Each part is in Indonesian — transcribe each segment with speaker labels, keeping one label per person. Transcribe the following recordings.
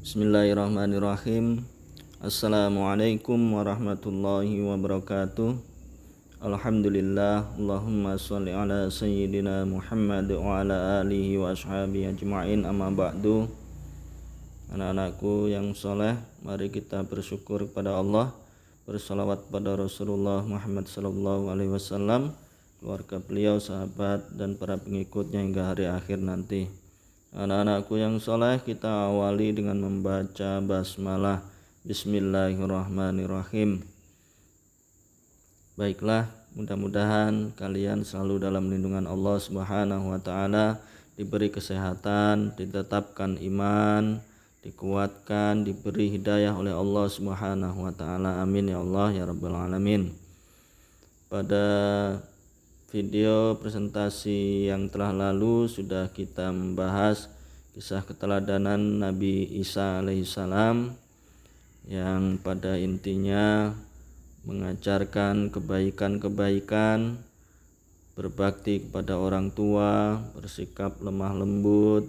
Speaker 1: Bismillahirrahmanirrahim. Assalamualaikum warahmatullahi wabarakatuh. Alhamdulillah. Allahumma sholli ala sayyidina Muhammad wa ala alihi wa ashabihi ajma'in, amma ba'du. Anak-anakku yang soleh, mari kita bersyukur kepada Allah, bersalawat pada Rasulullah Muhammad sallallahu alaihi wasallam, keluarga beliau, sahabat dan para pengikutnya hingga hari akhir nanti. Anak-anakku yang soleh, kita awali dengan membaca basmalah. Bismillahirrahmanirrahim. Baiklah, mudah-mudahan kalian selalu dalam lindungan Allah Subhanahu wa ta'ala, diberi kesehatan, ditetapkan iman, dikuatkan, diberi hidayah oleh Allah Subhanahu wa ta'ala. Amin ya Allah ya rabbal alamin. Pada video presentasi yang telah lalu sudah kita membahas kisah keteladanan Nabi Isa alaihissalam yang pada intinya mengajarkan kebaikan-kebaikan, berbakti kepada orang tua, bersikap lemah lembut,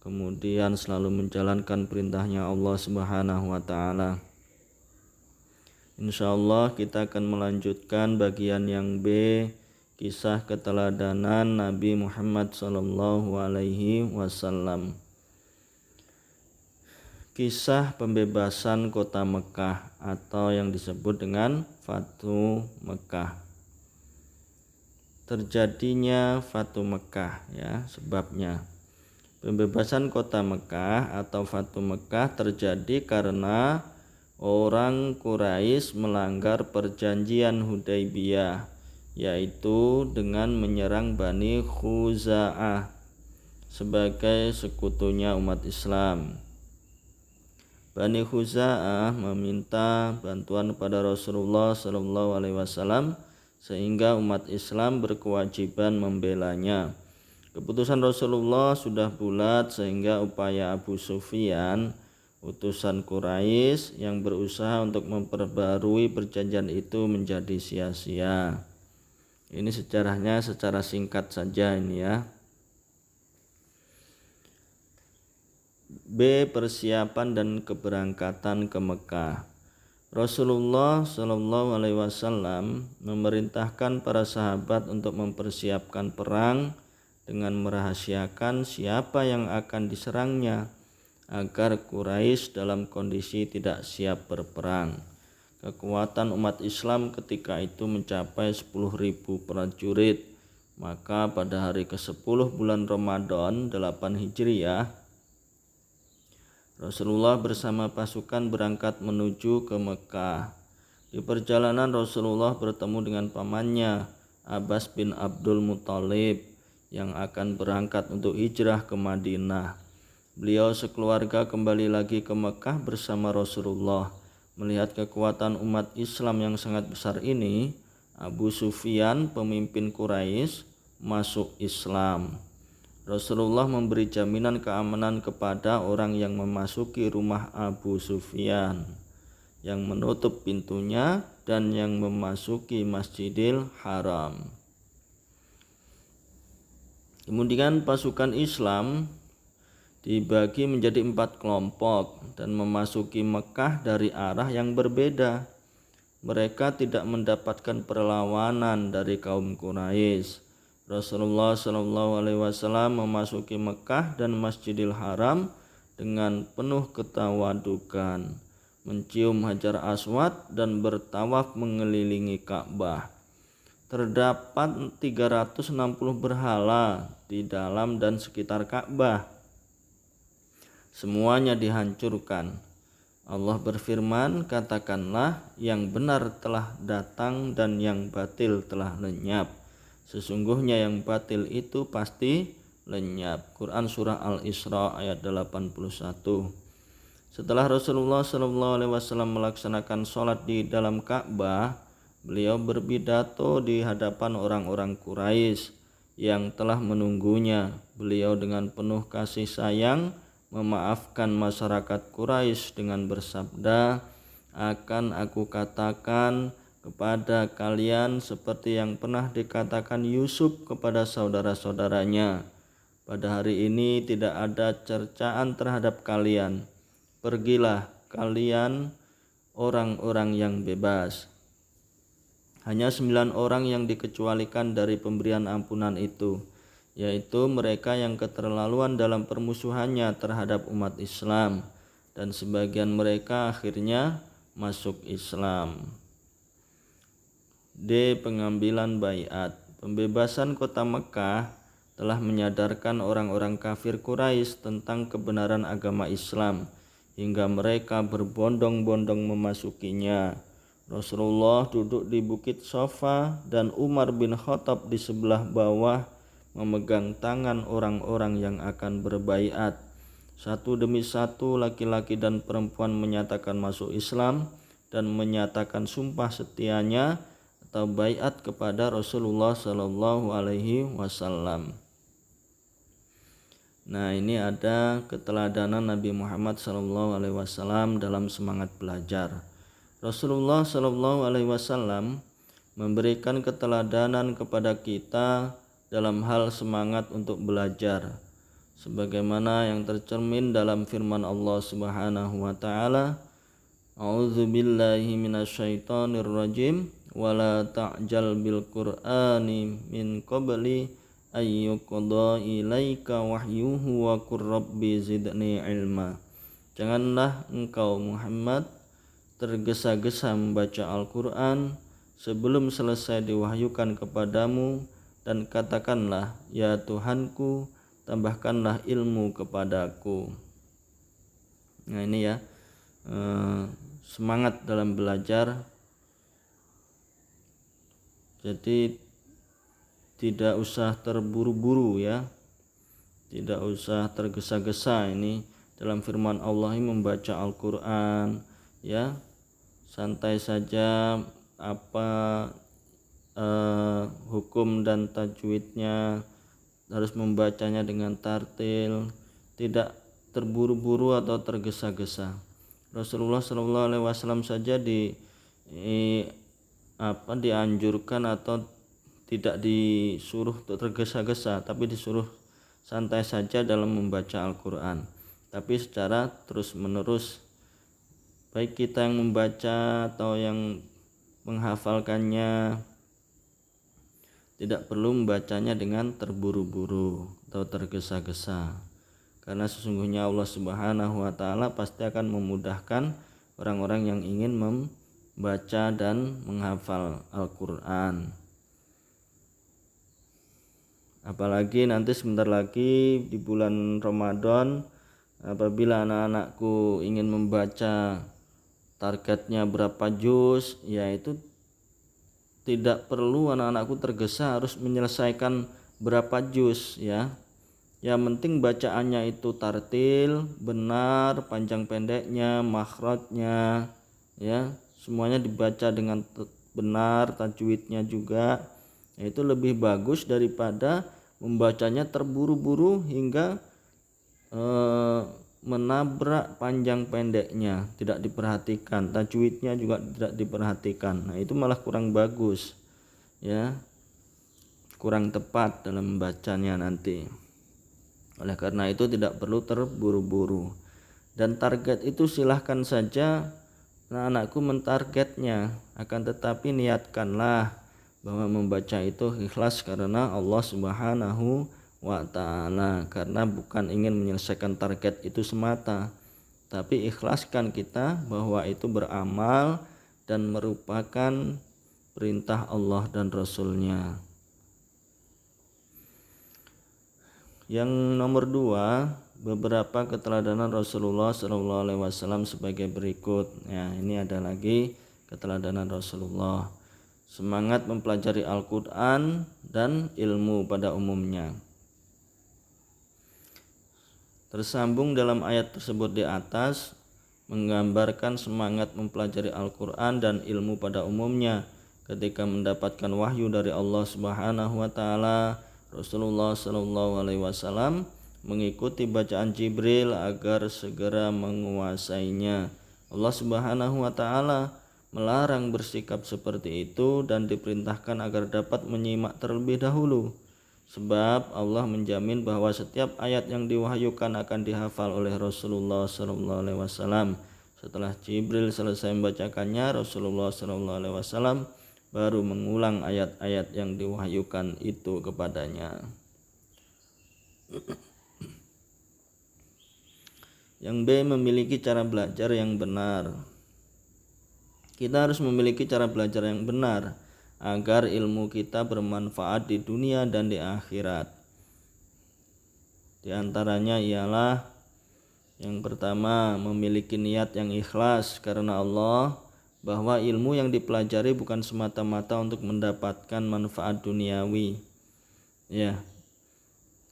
Speaker 1: kemudian selalu menjalankan perintahnya Allah Subhanahu wa ta'ala. Insyaallah kita akan melanjutkan bagian yang B, kisah keteladanan Nabi Muhammad sallallahu alaihi wasallam. Kisah pembebasan kota Mekah atau yang disebut dengan Fatu Mekah. Terjadinya Fatu Mekah ya, sebabnya. Pembebasan kota Mekah atau Fatu Mekah terjadi karena orang Quraisy melanggar perjanjian Hudaybiyah, yaitu dengan menyerang Bani Khuza'ah sebagai sekutunya umat Islam. Bani Khuza'ah meminta bantuan kepada Rasulullah SAW sehingga umat Islam berkewajiban membelanya. Keputusan Rasulullah sudah bulat sehingga upaya Abu Sufyan, utusan Quraisy yang berusaha untuk memperbarui perjanjian itu menjadi sia-sia. Ini sejarahnya secara singkat saja ini ya. B. Persiapan dan keberangkatan ke Mekah. Rasulullah Shallallahu Alaihi Wasallam memerintahkan para sahabat untuk mempersiapkan perang dengan merahasiakan siapa yang akan diserangnya agar Quraisy dalam kondisi tidak siap berperang. Kekuatan umat Islam ketika itu mencapai 10.000 prajurit. Maka pada hari ke-10 bulan Ramadan 8 Hijriah, Rasulullah bersama pasukan berangkat menuju ke Mekah. Di perjalanan Rasulullah bertemu dengan pamannya Abbas bin Abdul Muthalib yang akan berangkat untuk hijrah ke Madinah. Beliau sekeluarga kembali lagi ke Mekah bersama Rasulullah. Melihat kekuatan umat Islam yang sangat besar ini, Abu Sufyan, pemimpin Quraisy, masuk Islam. Rasulullah memberi jaminan keamanan kepada orang yang memasuki rumah Abu Sufyan, yang menutup pintunya dan yang memasuki Masjidil Haram. Kemudian pasukan Islam dibagi menjadi 4 kelompok dan memasuki Mekah dari arah yang berbeda. Mereka tidak mendapatkan perlawanan dari kaum Quraisy. Rasulullah SAW memasuki Mekah dan Masjidil Haram dengan penuh ketawadukan, mencium Hajar Aswad dan bertawaf mengelilingi Ka'bah. Terdapat 360 berhala di dalam dan sekitar Ka'bah. Semuanya dihancurkan. Allah berfirman, katakanlah yang benar telah datang dan yang batil telah lenyap. Sesungguhnya yang batil itu pasti lenyap. Quran surah Al-Isra ayat 81. Setelah Rasulullah SAW melaksanakan sholat di dalam Ka'bah, beliau berpidato di hadapan orang-orang Quraisy yang telah menunggunya. Beliau dengan penuh kasih sayang memaafkan masyarakat Quraisy dengan bersabda, akan aku katakan kepada kalian seperti yang pernah dikatakan Yusuf kepada saudara-saudaranya. Pada hari ini tidak ada cercaan terhadap kalian. pergilah kalian orang-orang yang bebas. Hanya 9 orang yang dikecualikan dari pemberian ampunan itu, yaitu mereka yang keterlaluan dalam permusuhannya terhadap umat Islam, dan sebagian mereka akhirnya masuk Islam. D. Pengambilan baiat. Pembebasan kota Mekah telah menyadarkan orang-orang kafir Quraisy tentang kebenaran agama Islam hingga mereka berbondong-bondong memasukinya. Rasulullah duduk di Bukit Sofa dan Umar bin Khattab di sebelah bawah memegang tangan orang-orang yang akan berbaiat. Satu demi satu laki-laki dan perempuan menyatakan masuk Islam dan menyatakan sumpah setianya atau baiat kepada Rasulullah Shallallahu Alaihi Wasallam. Nah, ini ada keteladanan Nabi Muhammad Shallallahu Alaihi Wasallam dalam semangat belajar. Rasulullah Shallallahu Alaihi Wasallam memberikan keteladanan kepada kita dalam hal semangat untuk belajar, sebagaimana yang tercermin dalam firman Allah Subhanahu wa taala, A'udzubillahi minasyaitonir rajim, wala ta'jal bil qur'ani min qabli ayyuqadha ilaika wahyuhu wa qur rabbi zidni ilma. Janganlah engkau Muhammad tergesa-gesa membaca Al-Quran sebelum selesai diwahyukan kepadamu, dan katakanlah, ya Tuhanku, tambahkanlah ilmu kepadaku. Nah, ini ya, semangat dalam belajar. Jadi tidak usah terburu-buru ya, tidak usah tergesa-gesa. Ini dalam firman Allah ini membaca Al-Quran ya, santai saja. Apa hukum dan tajwidnya, harus membacanya dengan tartil, tidak terburu-buru atau tergesa-gesa. Rasulullah SAW saja dianjurkan atau tidak disuruh tergesa-gesa, tapi disuruh santai saja dalam membaca Al-Quran, tapi secara terus-menerus. Baik kita yang membaca atau yang menghafalkannya, tidak perlu membacanya dengan terburu-buru atau tergesa-gesa, karena sesungguhnya Allah Subhanahu wa taala pasti akan memudahkan orang-orang yang ingin membaca dan menghafal Al-Quran. Apalagi nanti sebentar lagi di bulan Ramadan, apabila anak-anakku ingin membaca targetnya berapa juz, yaitu tidak perlu anak-anakku tergesa harus menyelesaikan berapa juz ya. Yang penting bacaannya itu tartil, benar, panjang pendeknya, makhrajnya ya, semuanya dibaca dengan benar, tajwidnya juga. Itu lebih bagus daripada membacanya terburu-buru hingga menabrak panjang pendeknya, tidak diperhatikan, tajwidnya juga tidak diperhatikan. Nah, itu malah kurang bagus ya, kurang tepat dalam membacanya nanti. Oleh karena itu tidak perlu terburu-buru, dan target itu silahkan saja anak-anakku mentargetnya, akan tetapi niatkanlah bahwa membaca itu ikhlas karena Allah Subhanahu wa ta'ala, karena bukan ingin menyelesaikan target itu semata, tapi ikhlaskan kita bahwa itu beramal dan merupakan perintah Allah dan Rasulnya. Yang nomor 2, beberapa keteladanan Rasulullah SAW sebagai berikut ya. Ini ada lagi keteladanan Rasulullah: semangat mempelajari Al-Quran dan ilmu pada umumnya. Tersambung dalam ayat tersebut di atas menggambarkan semangat mempelajari Al-Quran dan ilmu pada umumnya. Ketika mendapatkan wahyu dari Allah Subhanahu wa taala, Rasulullah SAW mengikuti bacaan Jibril agar segera menguasainya. Allah Subhanahu wa taala melarang bersikap seperti itu dan diperintahkan agar dapat menyimak terlebih dahulu, Sebab Allah menjamin bahwa setiap ayat yang diwahyukan akan dihafal oleh Rasulullah SAW. Setelah Jibril selesai membacakannya, Rasulullah SAW baru mengulang ayat-ayat yang diwahyukan itu kepadanya. Yang B, memiliki cara belajar yang benar. Kita harus memiliki cara belajar yang benar agar ilmu kita bermanfaat di dunia dan di akhirat. Di antaranya ialah yang pertama, memiliki niat yang ikhlas karena Allah, bahwa ilmu yang dipelajari bukan semata-mata untuk mendapatkan manfaat duniawi. Ya.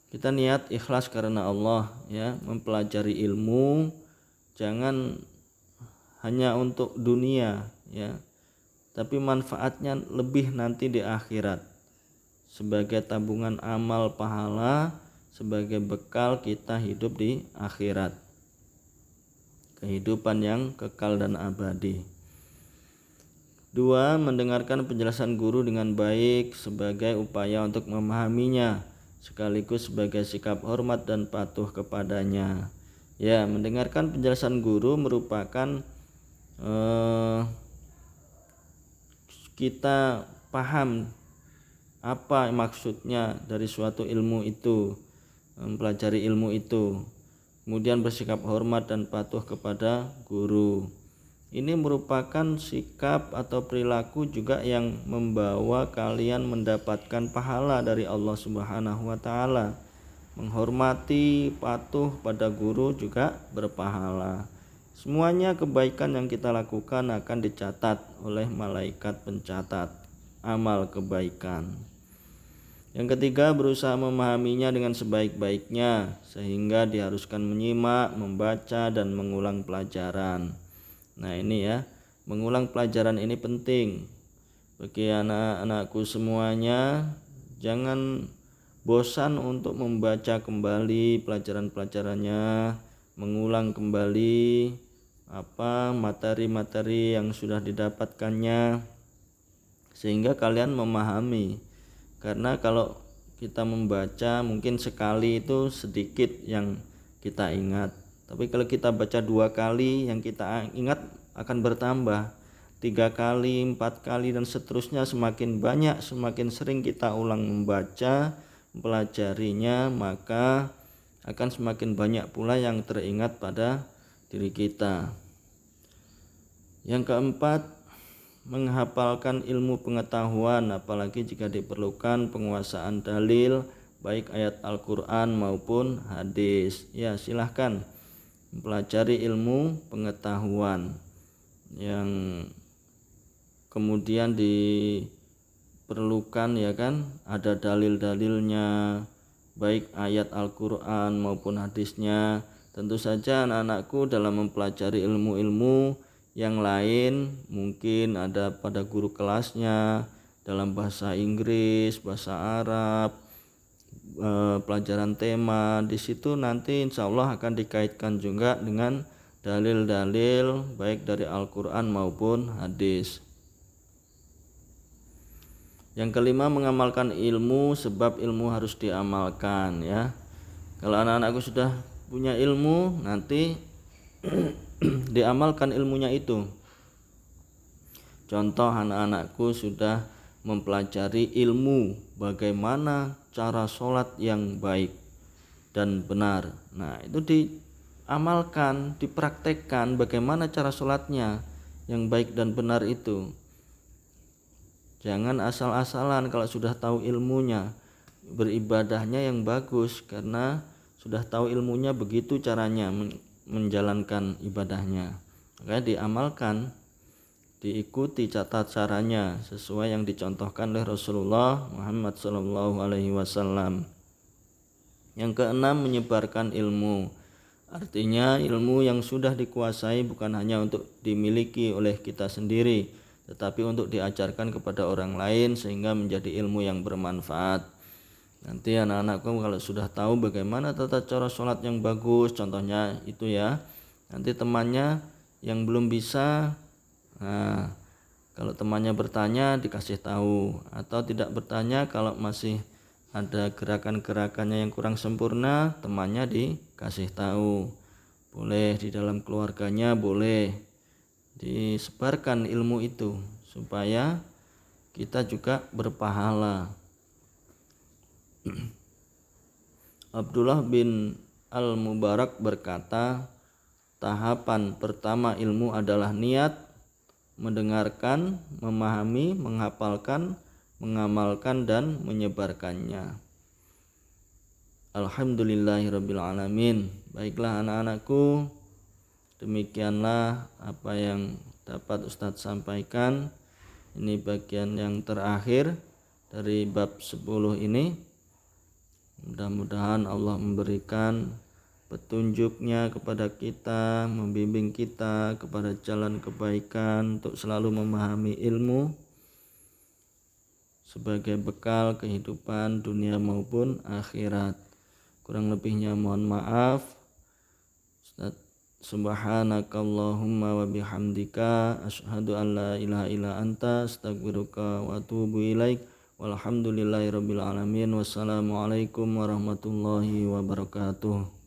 Speaker 1: Kita niat ikhlas karena Allah, ya, mempelajari ilmu jangan hanya untuk dunia, ya, tapi manfaatnya lebih nanti di akhirat sebagai tabungan amal pahala, sebagai bekal kita hidup di akhirat, kehidupan yang kekal dan abadi. 2, mendengarkan penjelasan guru dengan baik sebagai upaya untuk memahaminya, sekaligus sebagai sikap hormat dan patuh kepadanya. Ya, mendengarkan penjelasan guru merupakan kita paham apa maksudnya dari suatu ilmu itu, mempelajari ilmu itu, kemudian bersikap hormat dan patuh kepada guru. Ini merupakan sikap atau perilaku juga yang membawa kalian mendapatkan pahala dari Allah Subhanahu wa taala. Menghormati, patuh pada guru juga berpahala. Semuanya kebaikan yang kita lakukan akan dicatat oleh malaikat pencatat amal kebaikan. Yang ketiga, berusaha memahaminya dengan sebaik-baiknya sehingga diharuskan menyimak, membaca, dan mengulang pelajaran. Nah ini ya, mengulang pelajaran ini penting bagi anak-anakku semuanya. Jangan bosan untuk membaca kembali pelajaran-pelajarannya, mengulang kembali materi-materi yang sudah didapatkannya sehingga kalian memahami. Karena kalau kita membaca mungkin sekali itu sedikit yang kita ingat, tapi kalau kita baca 2 kali yang kita ingat akan bertambah, 3 kali, 4 kali, dan seterusnya. Semakin banyak, semakin sering kita ulang membaca, mempelajarinya, maka akan semakin banyak pula yang teringat pada diri kita. Yang keempat, menghafalkan ilmu pengetahuan, apalagi jika diperlukan penguasaan dalil, baik ayat Al-Quran maupun hadis. Ya, silahkan mempelajari ilmu pengetahuan yang kemudian diperlukan, ya kan, ada dalil-dalilnya, baik ayat Al-Quran maupun hadisnya. Tentu saja anak-anakku dalam mempelajari ilmu-ilmu yang lain mungkin ada pada guru kelasnya dalam bahasa Inggris, bahasa Arab, pelajaran tema. Di situ nanti insya Allah akan dikaitkan juga dengan dalil-dalil baik dari Al-Quran maupun hadis. Yang kelima, mengamalkan ilmu, sebab ilmu harus diamalkan, ya. Kalau anak-anakku sudah punya ilmu, nanti diamalkan ilmunya itu. Contoh, anak-anakku sudah mempelajari ilmu bagaimana cara sholat yang baik dan benar. Nah, itu diamalkan, dipraktekkan bagaimana cara sholatnya yang baik dan benar itu. Jangan asal-asalan kalau sudah tahu ilmunya, beribadahnya yang bagus karena sudah tahu ilmunya begitu caranya menjalankan ibadahnya. Maka diamalkan, diikuti catat caranya sesuai yang dicontohkan oleh Rasulullah Muhammad SAW. Yang keenam, menyebarkan ilmu. Artinya ilmu yang sudah dikuasai bukan hanya untuk dimiliki oleh kita sendiri, tetapi untuk diajarkan kepada orang lain sehingga menjadi ilmu yang bermanfaat. Nanti anak-anakku kalau sudah tahu bagaimana tata cara sholat yang bagus, contohnya itu ya, nanti temannya yang belum bisa, kalau temannya bertanya dikasih tahu, atau tidak bertanya kalau masih ada gerakan-gerakannya yang kurang sempurna, temannya dikasih tahu. Boleh di dalam keluarganya, boleh disebarkan ilmu itu supaya kita juga berpahala. Abdullah bin Al-Mubarak berkata, tahapan pertama ilmu adalah niat, mendengarkan, memahami, menghafalkan, mengamalkan, dan menyebarkannya. Alhamdulillahirabbil alamin. Baiklah anak-anakku, demikianlah apa yang dapat Ustadz sampaikan. Ini bagian yang terakhir dari bab 10 ini. Mudah-mudahan Allah memberikan petunjuknya kepada kita, membimbing kita kepada jalan kebaikan untuk selalu memahami ilmu sebagai bekal kehidupan dunia maupun akhirat. Kurang lebihnya mohon maaf. Subhanakallahumma wa bihamdika asyhadu an la ilaha illa anta astaghfiruka wa atubu ilaik. Walhamdulillahirabbil alamin. Wassalamualaikum warahmatullahi wabarakatuh.